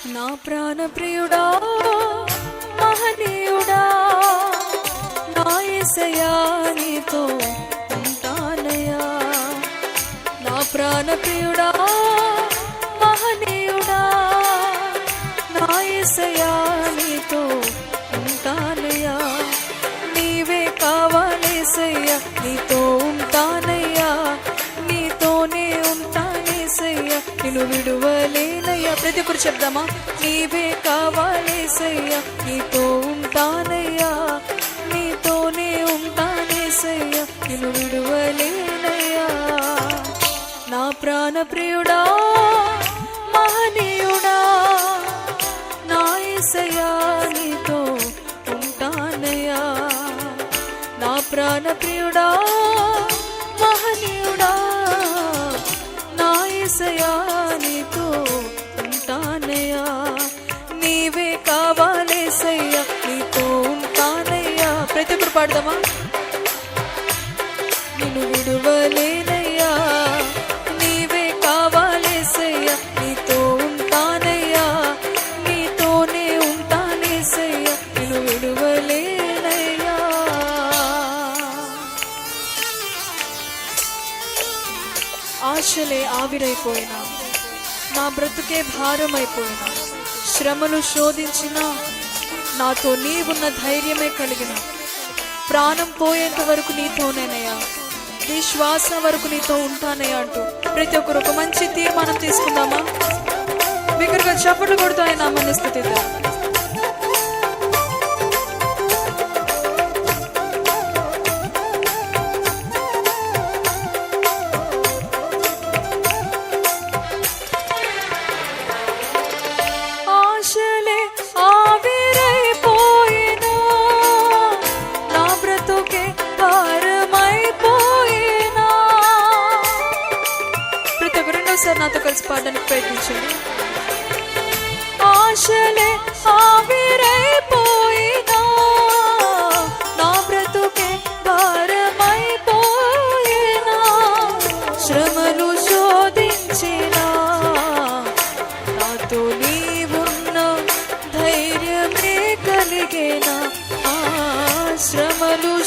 నా ప్రాణ ప్రియుడా మహనీయుడా నా యేసయ్యా నీతో ఉంటానయ్యా. నా ప్రాణ ప్రియుడా మహనీయుడా నా యేసయ్యా నీతో ఉంటానయ్యా. నీవే కావాలేసయ్యా నీతో ఉంటానయ్యా. నీతోనే ఉంటానేసయ్యా నిన్ను విడువలేనయ్యా. ప్రతి ఒక్కరు చెప్దామా? నీవే కావాలేసయ్యా నీతో ఉంటానయ్యా. నీతోనే ఉంటానేసయ్యా నిన్ను విడువలేనయ్యా. నా ప్రాణ ప్రియుడా మహనీయుడా నా యేసయ్యా నీతో ఉంటానయ్యా. నా ప్రాణ ప్రియుడా మహనీయుడా నా యేసయ్యా నీతో ఉంటానయ్యా. నీవే కావాలేసయ్యా నీతో ఉంటానయ్యా. ప్రతి ఒక్కరు పాడదామా? నిన్ను విడువలేనయ్యా. నీవే కావాలేసయ్యా నీతో ఉంటానయ్యా. నీతోనే ఉంటానేసయ్యా నిన్ను విడువలేనయ్యా. ఆశలే ఆవిరైపోయినా, నా బ్రతుకే భారమైపోయినా, శ్రమలు శోధించిన నాతో నీవున్న ధైర్యమే కలిగిన, ప్రాణం పోయేంత వరకు నీతోనేనయ్యా, నీ శ్వాస వరకు నీతో ఉంటానయ్యా అంటూ ప్రతి ఒక్కరు ఒక మంచి తీర్మానం తీసుకుందామా? బిగ్గరగా చప్పట్లు కొడుతూ ఆయన నామాన్ని స్తుతిద్దాం. నాతో కలిసి పాడడానికి ప్రయత్నించండి. ఆశలే ఆవిరైపోయినా, నా బ్రతుకే భారమైపోయినా, శ్రమలు శోధించినా నాతో నీవున్న ధైర్యమే కలిగేనా. శ్రమలు